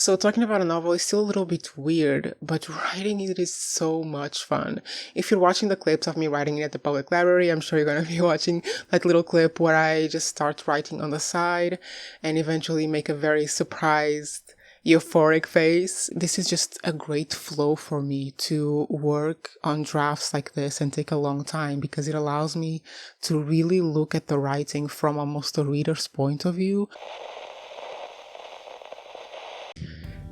So talking about a novel is still a little bit weird, but writing it is so much fun. If you're watching the clips of me writing it at the public library, I'm sure you're gonna be watching that little clip where I just start writing on the side and eventually make a very surprised, euphoric face. This is just a great flow for me to work on drafts like this and take a long time because it allows me to really look at the writing from almost a reader's point of view.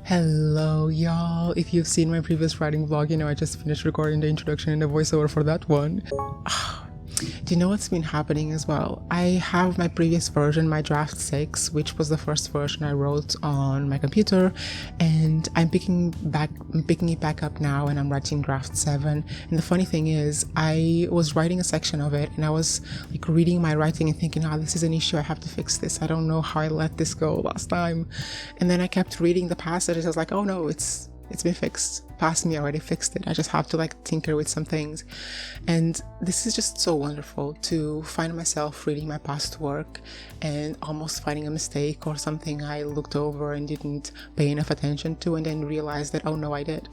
Hello, y'all. If you've seen my previous writing vlog, you know I just finished recording the introduction and the voiceover for that one. Do you know what's been happening as well? I have my previous version, my draft 6, which was the first version I wrote on my computer, and I'm picking it back up now, and I'm writing draft 7. And the funny thing is, I was writing a section of it, and I was like reading my writing and thinking, this is an issue, I have to fix this. I don't know how I let this go last time. And then I kept reading the passages. I was like, oh no, it's been fixed. Past me already fixed it. I just have to like tinker with some things. And this is just so wonderful to find myself reading my past work and almost finding a mistake or something I looked over and didn't pay enough attention to, and then realize that, oh no, I did.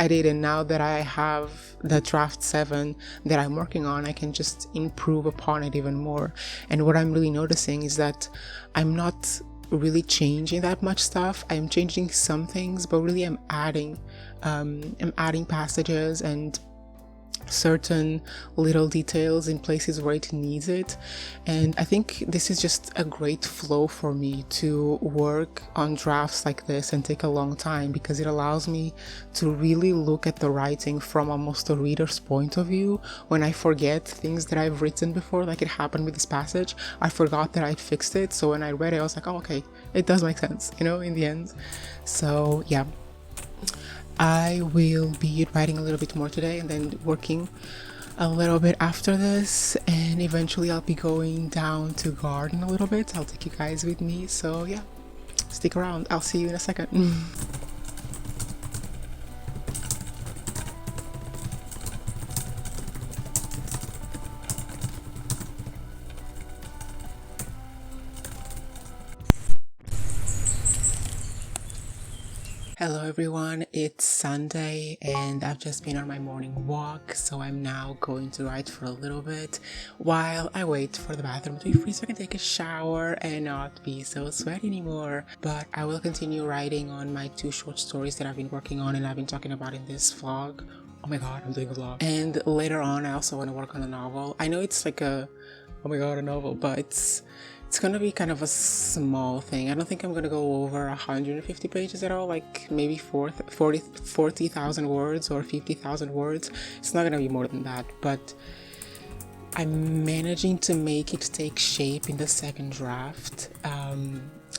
I did. And now that I have the draft 7 that I'm working on, I can just improve upon it even more. And what I'm really noticing is that I'm not really changing that much stuff. I'm changing some things, but really I'm adding passages and certain little details in places where it needs it. And I think this is just a great flow for me to work on drafts like this and take a long time because it allows me to really look at the writing from almost a reader's point of view. When I forget things that I've written before, like it happened with this passage, I forgot that I'd fixed it. So when I read it, I was like, oh, okay, it does make sense, in the end. So yeah. I will be writing a little bit more today and then working a little bit after this, and eventually I'll be going down to garden a little bit. I'll take you guys with me, so yeah, stick around. I'll see you in a second. Hello everyone, it's Sunday and I've just been on my morning walk, so I'm now going to write for a little bit while I wait for the bathroom to be free so I can take a shower and not be so sweaty anymore. But I will continue writing on my 2 short stories that I've been working on and I've been talking about in this vlog. Oh my god, I'm doing a vlog. And later on I also want to work on a novel. I know it's like a novel, but it's gonna be kind of a small thing. I don't think I'm gonna go over 150 pages at all, like maybe 40,000 words or 50,000 words. It's not gonna be more than that, but I'm managing to make it take shape in the second draft.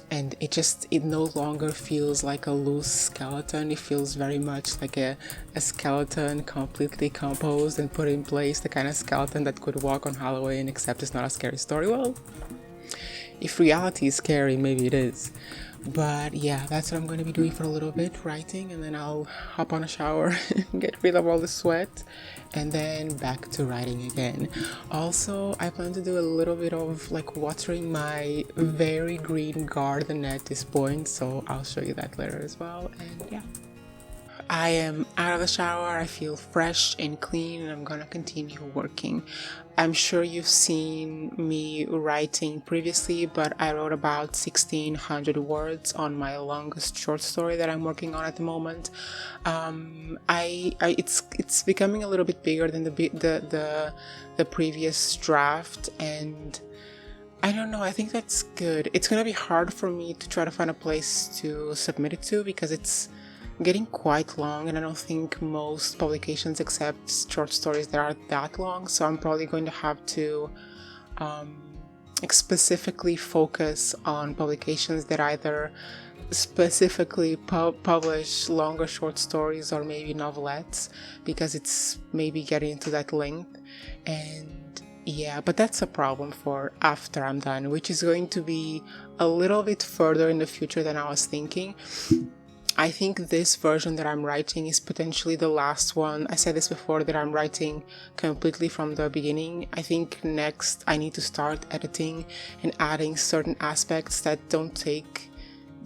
And it no longer feels like a loose skeleton. It feels very much like a skeleton completely composed and put in place, the kind of skeleton that could walk on Halloween, except it's not a scary story. Well, if reality is scary, maybe it is. But yeah, that's what I'm going to be doing for a little bit, writing, and then I'll hop on a shower, get rid of all the sweat, and then back to writing again. Also, I plan to do a little bit of like watering my very green garden at this point, so I'll show you that later as well. And yeah, I am out of the shower, I feel fresh and clean, and I'm gonna continue working. I'm sure you've seen me writing previously, but I wrote about 1,600 words on my longest short story that I'm working on at the moment. It's becoming a little bit bigger than the previous draft, and I don't know, I think that's good. It's gonna be hard for me to try to find a place to submit it to because it's getting quite long, and I don't think most publications accept short stories that are that long, so I'm probably going to have to specifically focus on publications that either specifically publish longer short stories or maybe novelettes, because it's maybe getting into that length. And yeah, but that's a problem for after I'm done, which is going to be a little bit further in the future than I was thinking. I think this version that I'm writing is potentially the last one. I said this before, that I'm writing completely from the beginning. I think next I need to start editing and adding certain aspects that don't take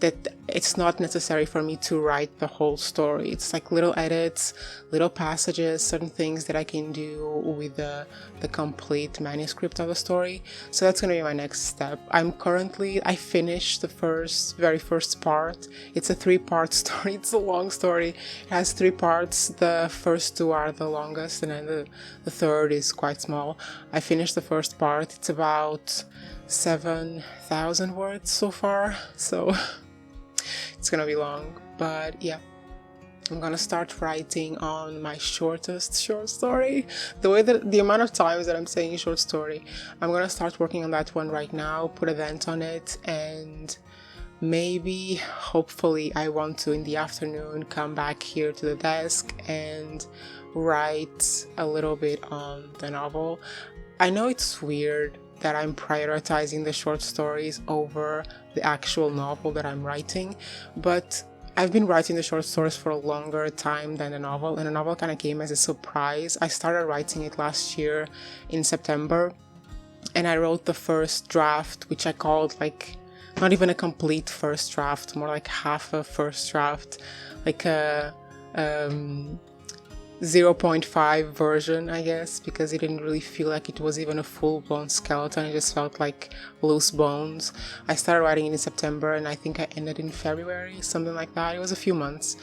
that it's not necessary for me to write the whole story. It's like little edits, little passages, certain things that I can do with the complete manuscript of the story. So that's gonna be my next step. I finished the very first part. It's a 3-part story. It's a long story. It has 3 parts. The first 2 are the longest, and then the third is quite small. I finished the first part. It's about 7,000 words so far, so it's gonna be long. But yeah, I'm gonna start writing on my shortest short story. The amount of times that I'm saying short story, I'm gonna start working on that one right now, put a dent on it, and maybe, hopefully, I want to in the afternoon come back here to the desk and write a little bit on the novel. I know it's weird that I'm prioritizing the short stories over the actual novel that I'm writing, but I've been writing the short stories for a longer time than the novel, and the novel kind of came as a surprise. I started writing it last year in September, and I wrote the first draft, which I called like not even a complete first draft, more like half a first draft, like a 0.5 version, I guess, because it didn't really feel like it was even a full-blown skeleton. It just felt like loose bones. I started writing it in September, and I think I ended in February, something like that. It was a few months.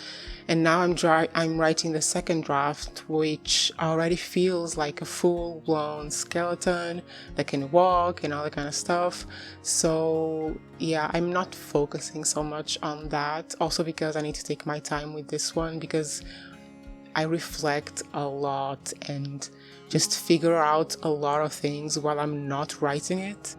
And now I'm writing the second draft, which already feels like a full-blown skeleton that can walk and all that kind of stuff. So yeah, I'm not focusing so much on that. Also because I need to take my time with this one, because I reflect a lot and just figure out a lot of things while I'm not writing it.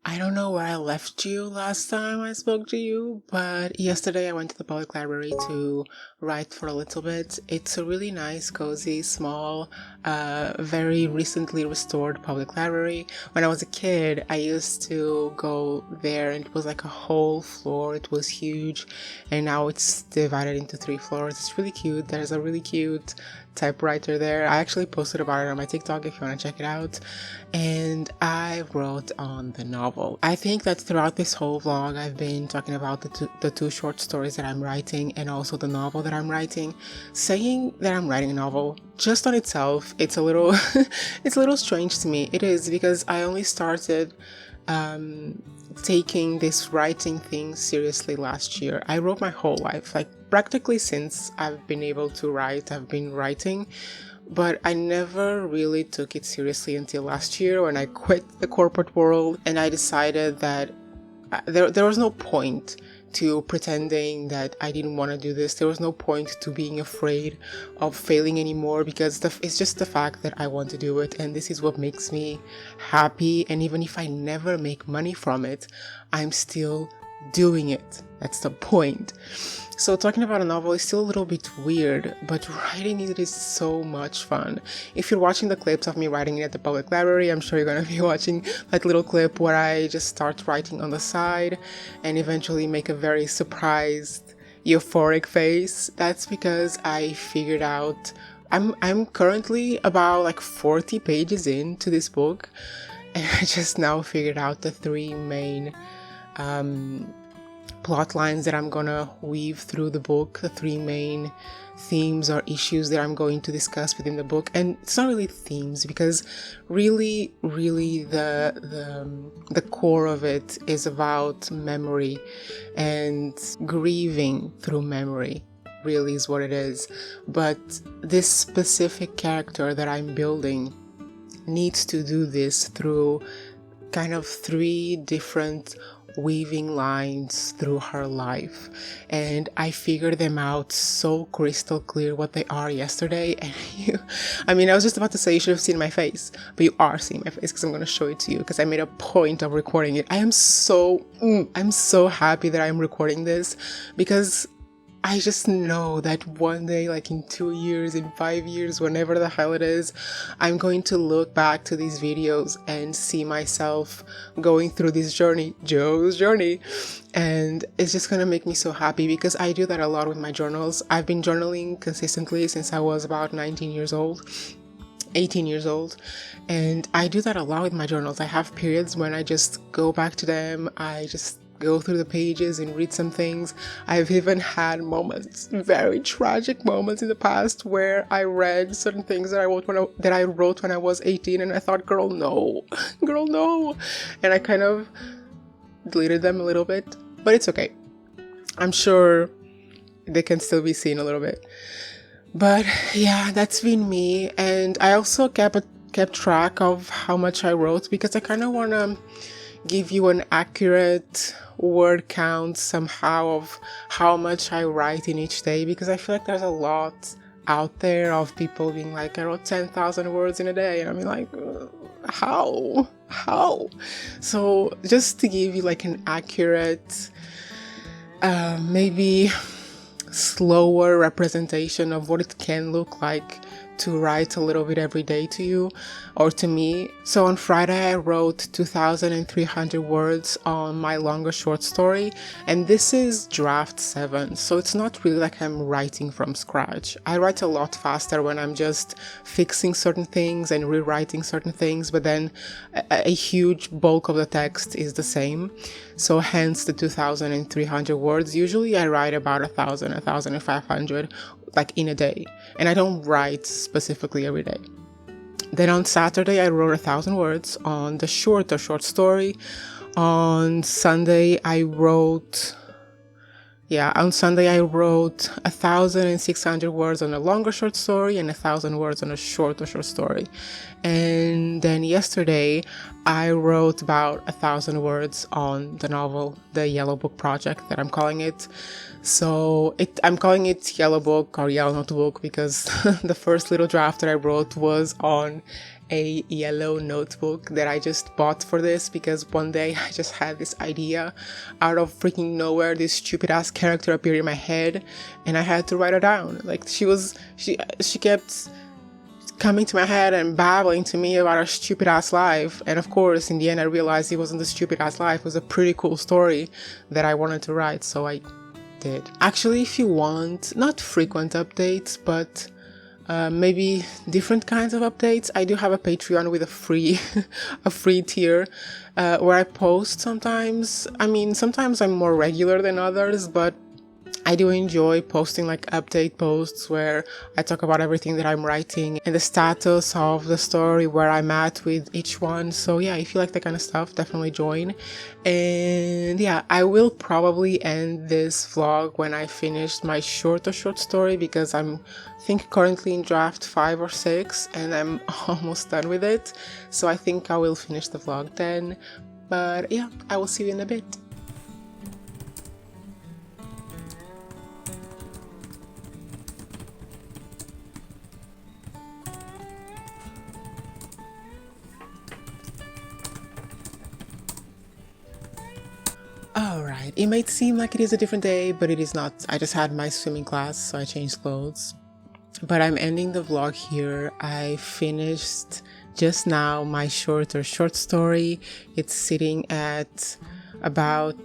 I don't know where I left you last time I spoke to you, but yesterday I went to the public library to write for a little bit. It's a really nice, cozy, small, very recently restored public library. When I was a kid, I used to go there, and it was like a whole floor. It was huge, and now it's divided into 3 floors. It's really cute. There's a really cute typewriter there. I actually posted about it on my TikTok if you want to check it out. And I wrote on the novel. I think that throughout this whole vlog I've been talking about the two short stories that I'm writing, and also the novel that I'm writing. Saying that I'm writing a novel just on itself, it's a little it's a little strange to me. It is, because I only started taking this writing thing seriously last year. I wrote my whole life, like practically since I've been able to write, I've been writing, but I never really took it seriously until last year when I quit the corporate world, and I decided that there was no point to pretending that I didn't want to do this. There was no point to being afraid of failing anymore, because it's just the fact that I want to do it, and this is what makes me happy. And even if I never make money from it, I'm still doing it. That's the point. So talking about a novel is still a little bit weird, but writing it is so much fun. If you're watching the clips of me writing it at the public library, I'm sure you're gonna be watching that little clip where I just start writing on the side and eventually make a very surprised, euphoric face. That's because I figured out I'm currently about like 40 pages into this book, and I just now figured out the 3 main plot lines that I'm gonna weave through the book, the 3 main themes or issues that I'm going to discuss within the book. And it's not really themes, because really the core of it is about memory and grieving through memory, really is what it is. But this specific character that I'm building needs to do this through kind of 3 different weaving lines through her life, and I figured them out so crystal clear what they are yesterday. And I was just about to say you should have seen my face, but you are seeing my face because I'm going to show it to you, because I made a point of recording it. I'm so happy that I'm recording this, because I just know that one day, like in 2 years, in 5 years, whenever the hell it is, I'm going to look back to these videos and see myself going through this journey, Joe's journey. And it's just gonna make me so happy, because I do that a lot with my journals. I've been journaling consistently since I was about 19 years old. 18 years old, and I do that a lot with my journals. I have periods when I just go back to them, I just go through the pages and read some things. I've even had moments, very tragic moments in the past, where I read certain things that I wrote when I was 18, and I thought, girl, no, girl, no, and I kind of deleted them a little bit, but it's okay. I'm sure they can still be seen a little bit. But yeah, that's been me. And I also kept track of how much I wrote, because I kind of want to give you an accurate word count somehow of how much I write in each day, because I feel like there's a lot out there of people being like, I wrote 10,000 words in a day, and I'm like, how? So just to give you like an accurate, maybe slower representation of what it can look like to write a little bit every day to you or to me. So on Friday I wrote 2,300 words on my longer short story, and this is draft 7, so it's not really like I'm writing from scratch. I write a lot faster when I'm just fixing certain things and rewriting certain things, but then a huge bulk of the text is the same, so hence the 2,300 words. Usually I write about 1,500 like in a day, and I don't write specifically every day. Then on Saturday I wrote 1,000 words on the short story. On Sunday I wrote 1,600 words on a longer short story and 1,000 words on a short story. And then yesterday I wrote about 1,000 words on the novel, the Yellow Book Project that I'm calling it. So I'm calling it Yellow Book or Yellow Notebook because the first little draft that I wrote was on a yellow notebook that I just bought for this, because one day I just had this idea out of freaking nowhere. This stupid ass character appeared in my head and I had to write her down. Like she kept coming to my head and babbling to me about her stupid ass life, and of course in the end I realized it wasn't a stupid ass life, it was a pretty cool story that I wanted to write, so I did. Actually, if you want not frequent updates but maybe different kinds of updates, I do have a Patreon with a free tier where I post sometimes. I mean, sometimes I'm more regular than others, but I do enjoy posting like update posts where I talk about everything that I'm writing and the status of the story, where I'm at with each one. So yeah, if you like that kind of stuff, definitely join. And yeah, I will probably end this vlog when I finish my short story, because I think currently in draft 5 or 6 and I'm almost done with it. So I think I will finish the vlog then. But yeah, I will see you in a bit. Alright, it might seem like it is a different day, but it is not. I just had my swimming class, so I changed clothes. But I'm ending the vlog here. I finished just now my short story. It's sitting at about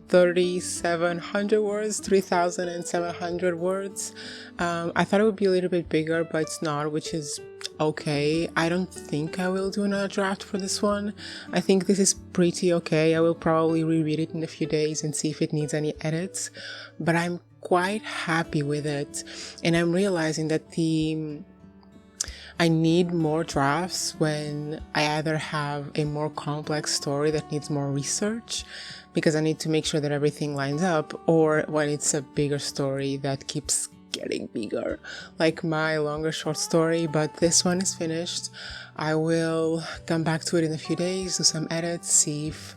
3,700 words, 3,700 words. I thought it would be a little bit bigger, but it's not, which is okay. I don't think I will do another draft for this one. I think this is pretty okay. I will probably reread it in a few days and see if it needs any edits, but I'm quite happy with it. And I'm realizing that I need more drafts when I either have a more complex story that needs more research, because I need to make sure that everything lines up, or when it's a bigger story that keeps getting bigger, like my longer short story. But this one is finished. I will come back to it in a few days, do some edits, see if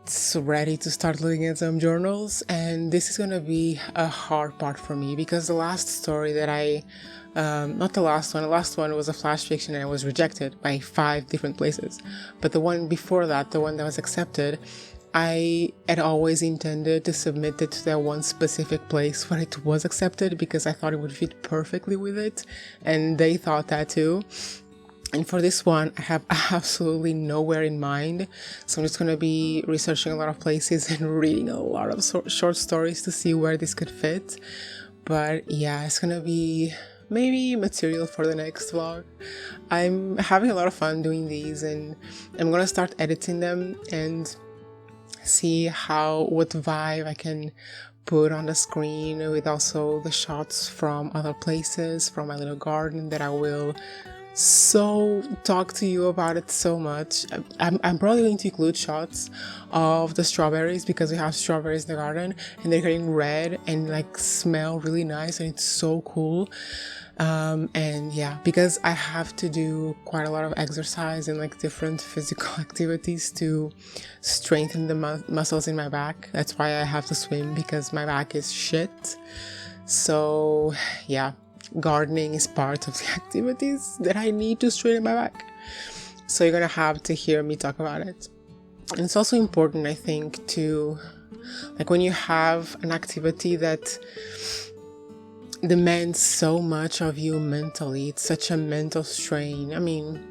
it's ready to start looking at some journals. And this is gonna be a hard part for me, because the last story that not the last one was a flash fiction and it was rejected by 5 different places. But the one before that, the one that was accepted, I had always intended to submit it to that one specific place where it was accepted, because I thought it would fit perfectly with it, and they thought that too. And for this one, I have absolutely nowhere in mind, so I'm just going to be researching a lot of places and reading a lot of short stories to see where this could fit. But yeah, it's going to be maybe material for the next vlog. I'm having a lot of fun doing these, and I'm gonna start editing them and see what vibe I can put on the screen, with also the shots from other places, from my little garden that I will talk to you about it so much. I'm probably going to include shots of the strawberries, because we have strawberries in the garden and they're getting red and like smell really nice, and it's so cool. And yeah, because I have to do quite a lot of exercise and like different physical activities to strengthen the muscles in my back. That's why I have to swim, because my back is shit. So yeah, gardening is part of the activities that I need to straighten my back. So you're gonna have to hear me talk about it. And it's also important, I think, to like when you have an activity that demands so much of you mentally, it's such a mental strain. I mean,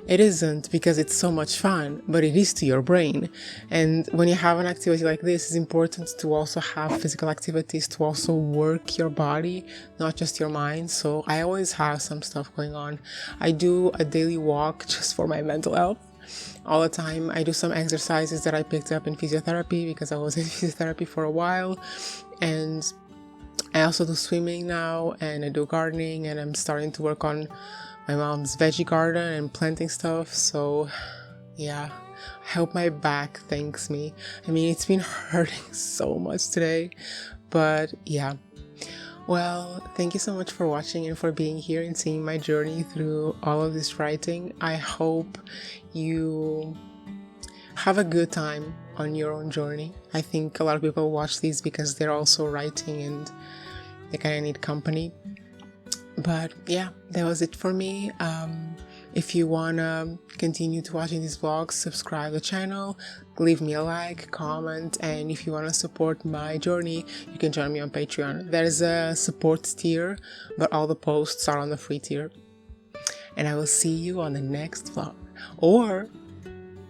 it isn't, because it's so much fun, but it is to your brain. And when you have an activity like this, it's important to also have physical activities to also work your body, not just your mind. So I always have some stuff going on. I do a daily walk just for my mental health all the time. I do some exercises that I picked up in physiotherapy, because I was in physiotherapy for a while. And I also do swimming now, and I do gardening, and I'm starting to work on my mom's veggie garden and planting stuff. So yeah, I hope my back thanks me. I mean, it's been hurting so much today, but yeah. Well, thank you so much for watching and for being here and seeing my journey through all of this writing. I hope you have a good time on your own journey. I think a lot of people watch these because they're also writing and they kind of need company. But yeah, that was it for me. If you wanna continue to watching these vlogs, subscribe to the channel, leave me a like, comment, and if you wanna support my journey, you can join me on Patreon. There's a support tier, but all the posts are on the free tier. And I will see you on the next vlog. Or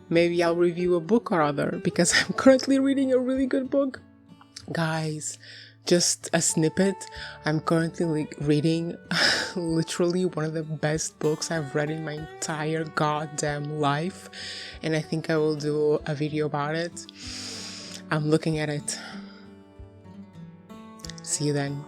maybe I'll review a book or other, because I'm currently reading a really good book. Guys, just a snippet. I'm currently reading literally one of the best books I've read in my entire goddamn life, and I think I will do a video about it. I'm looking at it. See you then.